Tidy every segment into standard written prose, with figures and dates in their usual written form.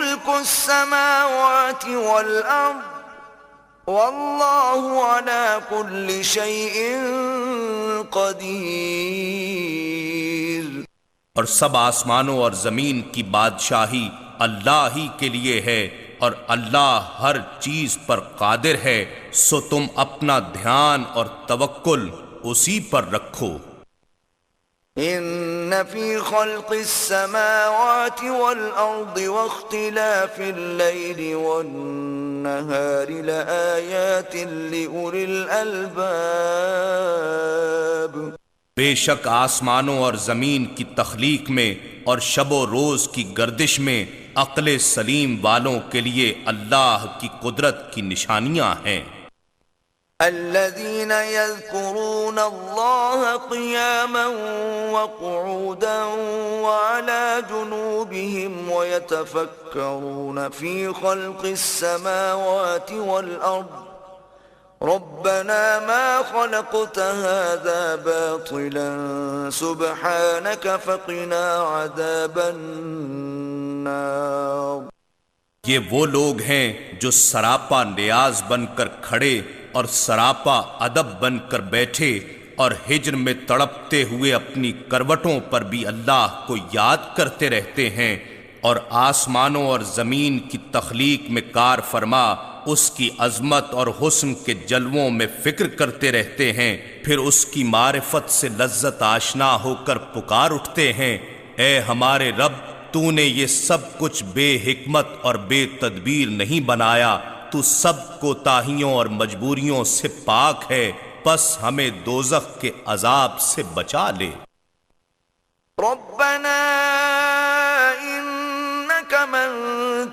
ملك السماوات والأرض واللہ علی کل شیء قدیر۔ اور سب آسمانوں اور زمین کی بادشاہی اللہ ہی کے لیے ہے، اور اللہ ہر چیز پر قادر ہے، سو تم اپنا دھیان اور توکل اسی پر رکھو۔ ان فی خلق السماوات والارض واختلاف اللیل والنہار لآیات لأولی الالباب۔ بے شک آسمانوں اور زمین کی تخلیق میں اور شب و روز کی گردش میں عقل سلیم والوں کے لیے اللہ کی قدرت کی نشانیاں ہیں۔ الذين يذكرون الله قياما وقعودا وعلى جنوبهم ويتفكرون في خلق السماوات والأرض ربنا ما خلقت هذا باطلا سبحانك فقنا عذاب النار۔ یہ وہ لوگ ہیں جو سراپا نیاز بن کر کھڑے اور سراپا ادب بن کر بیٹھے اور ہجر میں تڑپتے ہوئے اپنی کروٹوں پر بھی اللہ کو یاد کرتے رہتے ہیں، اور آسمانوں اور زمین کی تخلیق میں کار فرما اس کی عظمت اور حسن کے جلووں میں فکر کرتے رہتے ہیں، پھر اس کی معرفت سے لذت آشنا ہو کر پکار اٹھتے ہیں، اے ہمارے رب، تو نے یہ سب کچھ بے حکمت اور بے تدبیر نہیں بنایا، تو سب کوتاہیوں اور مجبوریوں سے پاک ہے، پس ہمیں دوزخ کے عذاب سے بچا لے۔ ربنا انك من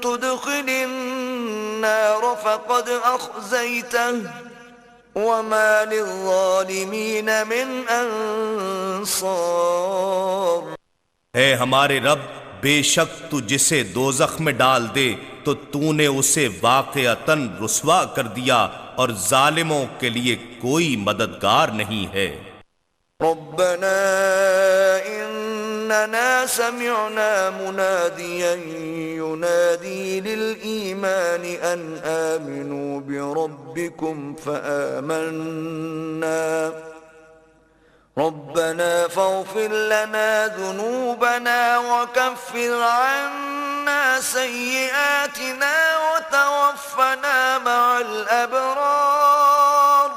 تدخل النار فقد اخزيته وما للظالمين من انصار۔ اے ہمارے رب، بے شک تو جسے دوزخ میں ڈال دے تو تو نے اسے واقعتاً رسوا کر دیا، اور ظالموں کے لیے کوئی مددگار نہیں ہے۔ ربنا اننا سمعنا مناديا ينادي للإيمان ان آمنوا بربكم فآمنا ربنا فاغفر لنا ذنوبنا وكفر عنا سيئاتنا وتوفنا مع الأبرار۔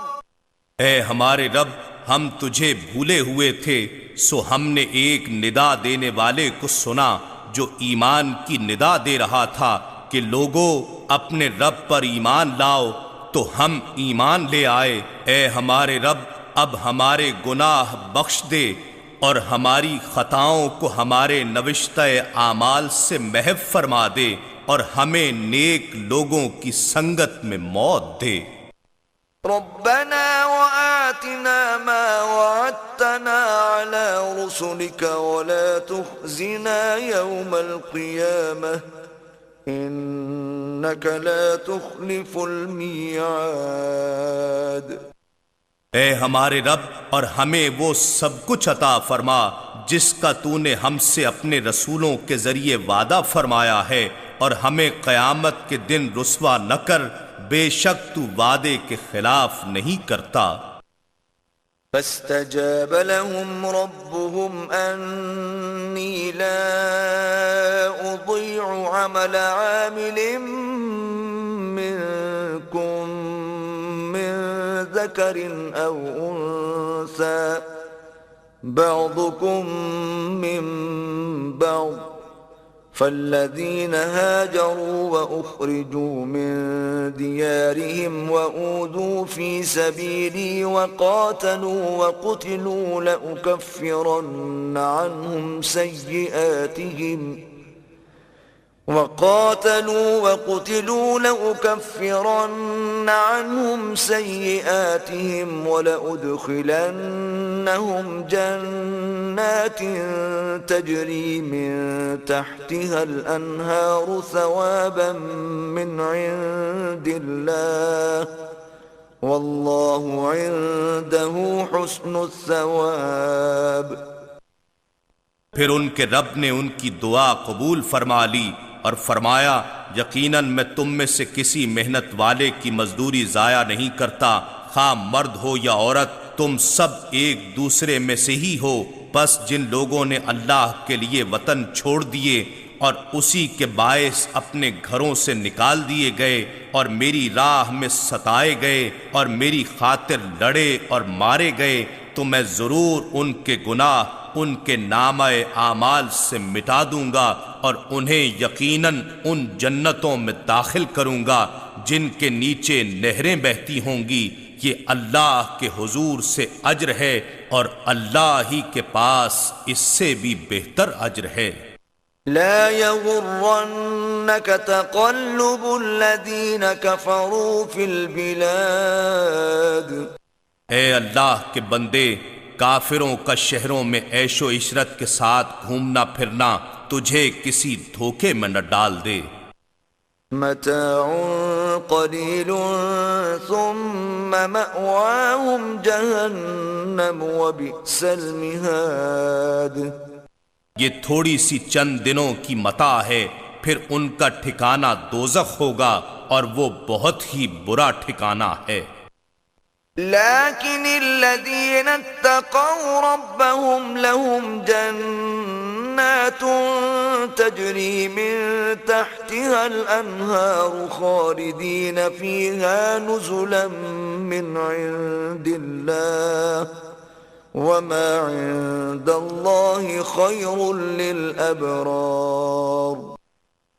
اے ہمارے رب، ہم تجھے بھولے ہوئے تھے، سو ہم نے ایک ندا دینے والے کو سنا جو ایمان کی ندا دے رہا تھا کہ لوگوں اپنے رب پر ایمان لاؤ، تو ہم ایمان لے آئے۔ اے ہمارے رب، اب ہمارے گناہ بخش دے اور ہماری خطاؤں کو ہمارے نوشتہ اعمال سے محو فرما دے، اور ہمیں نیک لوگوں کی سنگت میں موت دے۔ ربنا وآتنا ما وعدتنا على رسلك ولا تخزنا يوم القيامة إنك لا تخلف الميعاد۔ اے ہمارے رب، اور ہمیں وہ سب کچھ عطا فرما جس کا تو نے ہم سے اپنے رسولوں کے ذریعے وعدہ فرمایا ہے، اور ہمیں قیامت کے دن رسوا نہ کر، بے شک تو وعدے کے خلاف نہیں کرتا۔ فاستجاب لهم ربهم أني لا أضيع عمل عامل منكم من ذكر أو أنثى بعضكم من بعض فالذين هاجروا وأخرجوا من ديارهم وأوذوا في سبيلي وقاتلوا لأكفرن عنهم سيئاتهم ولأدخلنهم جنات تجري من تحتها الأنهار ثوابا من عند الله والله عنده حسن الثواب۔ پھر ان کے رب نے ان کی دعا قبول فرما لی، اور فرمایا یقیناً میں تم میں سے کسی محنت والے کی مزدوری ضائع نہیں کرتا، خواہ مرد ہو یا عورت، تم سب ایک دوسرے میں سے ہی ہو۔ بس جن لوگوں نے اللہ کے لیے وطن چھوڑ دیے اور اسی کے باعث اپنے گھروں سے نکال دیے گئے اور میری راہ میں ستائے گئے اور میری خاطر لڑے اور مارے گئے، تو میں ضرور ان کے گناہ ان کے نامہ اعمال سے مٹا دوں گا اور انہیں یقیناً ان جنتوں میں داخل کروں گا جن کے نیچے نہریں بہتی ہوں گی۔ یہ اللہ کے حضور سے اجر ہے اور اللہ ہی کے پاس اس سے بھی بہتر اجر ہے۔ لا يغرنك تقلب الذين كفروا في البلاد۔ اے اللہ کے بندے، کافروں کا شہروں میں عیش و عشرت کے ساتھ گھومنا پھرنا تجھے کسی دھوکے میں نہ ڈال دے۔ متاع قلیل ثم مأواهم جہنم وبئس المہاد۔ یہ تھوڑی سی چند دنوں کی متاع ہے، پھر ان کا ٹھکانہ دوزخ ہوگا اور وہ بہت ہی برا ٹھکانہ ہے۔ لیکن الذین اتقوا ربهم لهم جنات تجری من تحتها الانہار خالدین فیہا نزلا من عند اللہ وما عند اللہ خیر للابرار۔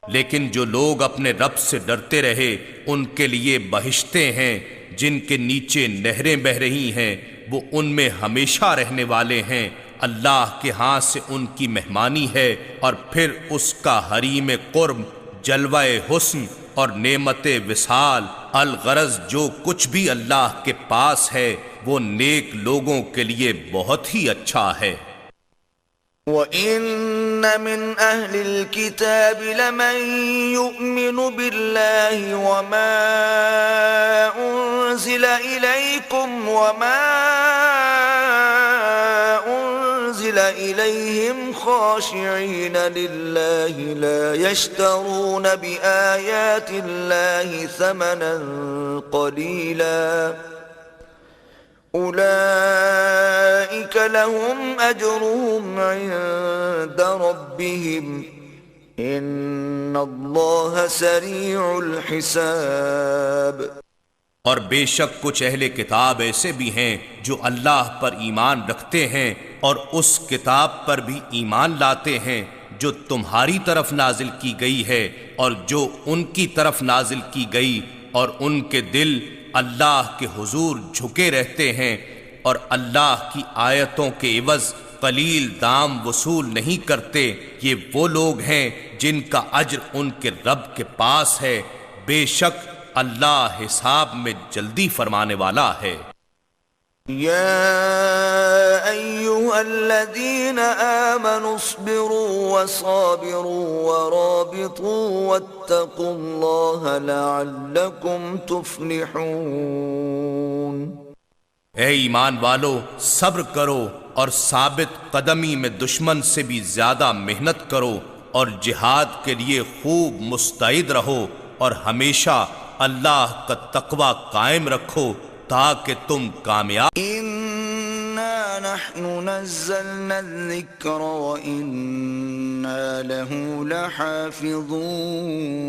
لیکن جو لوگ اپنے رب سے ڈرتے رہے ان کے لیے بہشتیں ہیں جن کے نیچے نہریں بہہ رہی ہیں، وہ ان میں ہمیشہ رہنے والے ہیں، اللہ کے ہاں سے ان کی مہمانی ہے، اور پھر اس کا حریم قرب، جلوہ حسن اور نعمت وصال، الغرض جو کچھ بھی اللہ کے پاس ہے وہ نیک لوگوں کے لیے بہت ہی اچھا ہے۔ وَإِنَّ مِنْ أَهْلِ الْكِتَابِ لَمَنْ يُؤْمِنُ بِاللَّهِ وَمَا أُنزِلَ إِلَيْكُمْ وَمَا أُنزِلَ إِلَيْهِمْ خَاشِعِينَ لِلَّهِ لَا يَشْتَرُونَ بِآيَاتِ اللَّهِ ثَمَنًا قَلِيلًا اولئک لهم اجرهم عند ربهم ان اللہ سریع الحساب۔ اور بے شک کچھ اہل کتاب ایسے بھی ہیں جو اللہ پر ایمان رکھتے ہیں اور اس کتاب پر بھی ایمان لاتے ہیں جو تمہاری طرف نازل کی گئی ہے اور جو ان کی طرف نازل کی گئی، اور ان کے دل اللہ کے حضور جھکے رہتے ہیں اور اللہ کی آیتوں کے عوض قلیل دام وصول نہیں کرتے۔ یہ وہ لوگ ہیں جن کا اجر ان کے رب کے پاس ہے، بے شک اللہ حساب میں جلدی فرمانے والا ہے۔ یا ایہا الذین آمنوا اصبروا وصابروا ورابطوا واتقوا اللہ لعلکم تفلحون۔ اے ایمان والو، صبر کرو اور ثابت قدمی میں دشمن سے بھی زیادہ محنت کرو اور جہاد کے لیے خوب مستعد رہو اور ہمیشہ اللہ کا تقوی قائم رکھو تاکہ تم کامیاب۔ اِنَّا نَحْنُ نَزَّلْنَا الذِّكْرَ وَإِنَّا لَهُ لَحَافِظُونَ۔